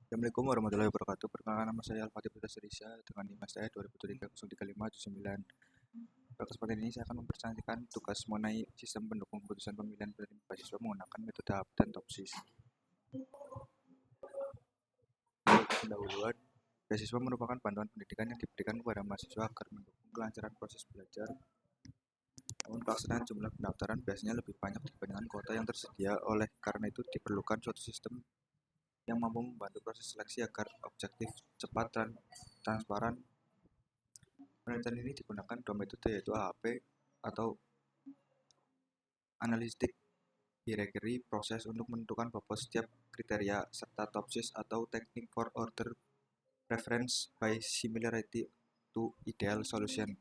Assalamualaikum warahmatullahi wabarakatuh. Perkenalkan, nama saya Al-Fatih Putra Serisa dengan NIM saya 2023-03579. Pada kesempatan ini saya akan mempresentasikan tugas mengenai sistem pendukung keputusan pemilihan penerima beasiswa menggunakan metode HAP dan TOPSIS. Pendahuluan, beasiswa merupakan bantuan pendidikan yang diberikan kepada mahasiswa agar mendukung kelancaran proses belajar. Namun pelaksanaan jumlah pendaftaran biasanya lebih banyak dibandingkan kuota yang tersedia. Oleh karena itu diperlukan suatu sistem yang mampu membantu proses seleksi agar objektif, cepat, dan transparan. Penelitian ini digunakan dua metode, yaitu AHP atau Analytic Hierarchy Process untuk menentukan bobot setiap kriteria, serta TOPSIS atau Technique for Order Preference by Similarity to Ideal Solution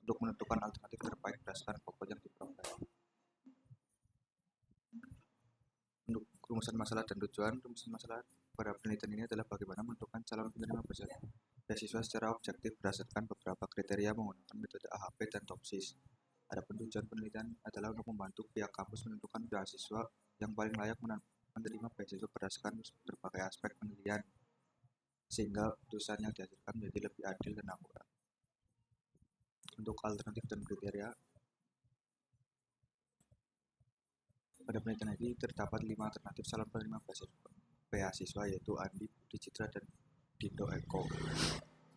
untuk menentukan alternatif terbaik berdasarkan bobot yang diperoleh. Untuk rumusan masalah dan tujuan, rumusan masalah pada penelitian ini adalah bagaimana menentukan calon penerima beasiswa secara objektif berdasarkan beberapa kriteria menggunakan metode AHP dan TOPSIS. Adapun tujuan penelitian adalah untuk membantu pihak kampus menentukan beasiswa yang paling layak menerima beasiswa berdasarkan berbagai aspek penilaian, sehingga putusan yang dihasilkan menjadi lebih adil dan akurat. Untuk alternatif dan kriteria, pada penelitian ini terdapat 5 alternatif calon penerima beasiswa, yaitu Andi, Budi Citra, dan Dindo Eko.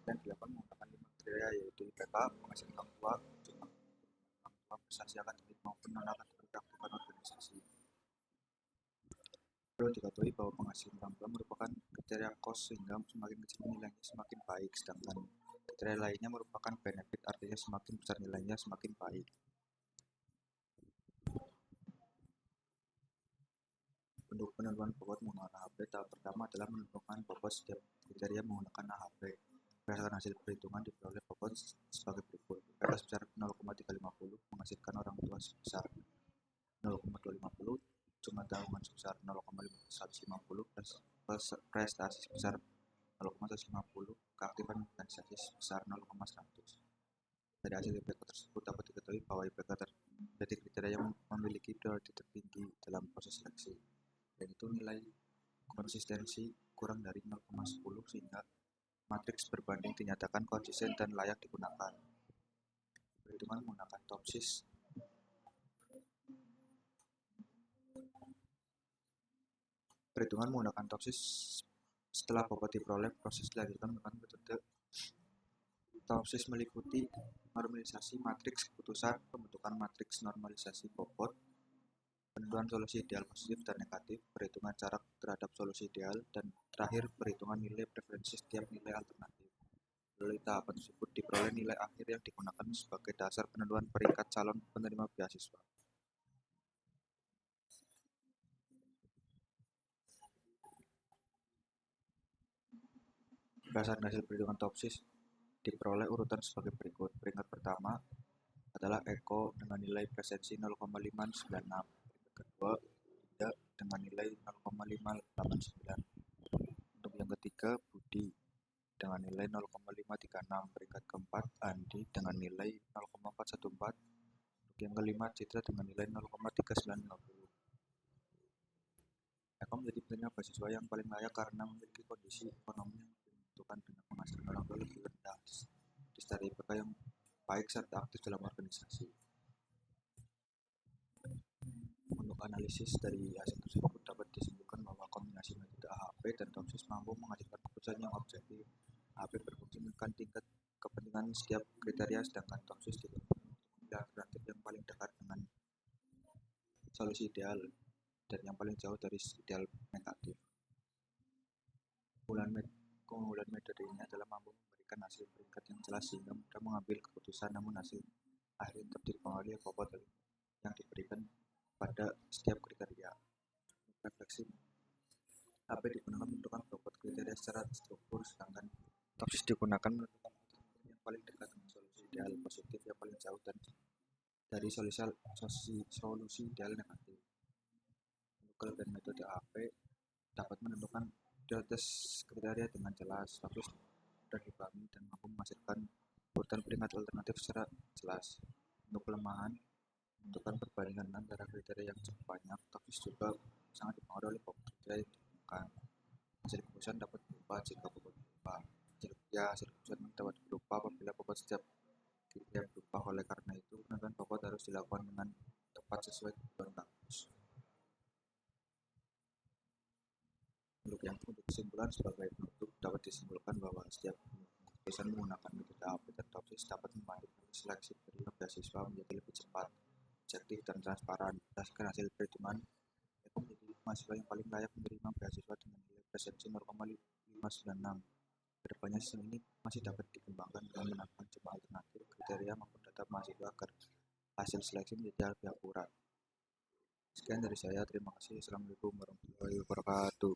Dan 8 menggunakan 5 kriteria, yaitu IPK, penghasilan orang tua, jumlah orang tua, prestasi akademik maupun non-akademik aktifan organisasi. Perlu diketahui bahwa penghasilan orang tua merupakan kriteria cost, sehingga semakin kecil nilainya semakin baik, sedangkan kriteria lainnya merupakan benefit, artinya semakin besar nilainya semakin baik. Untuk penentuan bobot menggunakan AHP, tahap pertama adalah menentukan bobot setiap kriteria menggunakan AHP. Berdasarkan hasil perhitungan diperoleh bobot sebagai berikut. IPK sebesar 0,350 menghasilkan orang tua sebesar 0,250, jumlah tanggungan sebesar 0,150, prestasi sebesar 0,150, keaktifan organisasi sebesar 0,100. Dari hasil IPK tersebut dapat diketahui bahwa IPK menjadi kriteria yang memiliki prioritas tertinggi dalam proses seleksi, yaitu nilai konsistensi kurang dari 0,10, sehingga matriks berbanding dinyatakan konsisten dan layak digunakan. Perhitungan menggunakan TOPSIS. Perhitungan menggunakan TOPSIS setelah bobot diperoleh, proses dilanjutkan menggunakan metode TOPSIS meliputi normalisasi matriks keputusan, pembentukan matriks normalisasi bobot, penentuan solusi ideal positif dan negatif, perhitungan jarak terhadap solusi ideal, dan terakhir perhitungan nilai preferensi setiap nilai alternatif. Melalui tahapan tersebut diperoleh nilai akhir yang digunakan sebagai dasar penentuan peringkat calon penerima beasiswa. Berdasarkan hasil perhitungan TOPSIS diperoleh urutan sebagai berikut. Peringkat pertama adalah Eko dengan nilai presensi 0,596. Peringkat kedua Dinda dengan nilai 0,589. Untuk yang ketiga Budi dengan nilai 0,536. Peringkat keempat Andi dengan nilai 0,414. Untuk yang kelima Citra dengan nilai 0,3950. Eko menjadi penerima beasiswa yang paling layak karena memiliki kondisi ekonomi yang menentukan dengan penghasilan orang tua lebih rendah, disertai IPK yang baik serta aktif dalam organisasi. Untuk analisis dari hasil tersebut dapat disimpulkan bahwa kombinasi metode AHP dan TOPSIS mampu menghasilkan keputusan yang objektif. AHP berfungsi menekan tingkat kepentingan setiap kriteria, sedangkan TOPSIS digunakan untuk memilih alternatif yang paling dekat dengan solusi ideal dan yang paling jauh dari ideal negatif. Keunggulan metode ini adalah mampu memberikan hasil peringkat yang jelas sehingga mudah mengambil keputusan, namun hasil akhir tetap dipengaruhi bobot yang diberikan pada setiap kriteria. Refleksi, AHP digunakan menentukan bobot kriteria secara struktur, sedangkan TOPSIS digunakan menentukan alternatif yang paling dekat dengan solusi ideal positif yang paling jauh dan dari solusi ideal negatif. Untuk kelebihan metode AHP dapat menentukan prioritas kriteria dengan jelas, TOPSIS mudah dipahami dan mampu menghasilkan urutan peringkat alternatif secara jelas. Untuk kelemahan, menentukan perbandingan antara kriteria yang cukup banyak, TOPSIS juga sangat dipengaruhi oleh bobot kriteria yang digunakan. Hasil Keputusan dapat berubah jika bobot berubah. Hasil keputusan dapat berubah apabila bobot setiap kriteria berubah. Oleh karena itu, penentuan bobot harus dilakukan dengan tepat sesuai kebutuhan kampus. Untuk kesimpulan sebagai penutup, dapat disimpulkan bahwa setiap keputusan menggunakan metode AP dan TOPSIS dapat membantu seleksi penerima beasiswa menjadi lebih cepat, objektif, dan transparan. Berdasarkan hasil perhitungan, Eko menjadi mahasiswa yang paling layak menerima beasiswa dengan nilai presensi 0,596. Kedepannya sistem ini masih dapat dikembangkan dengan menambahkan jumlah alternatif, kriteria maupun data mahasiswa agar hasil seleksi menjadi lebih akurat. Sekian dari saya, terima kasih. Assalamualaikum warahmatullahi wabarakatuh.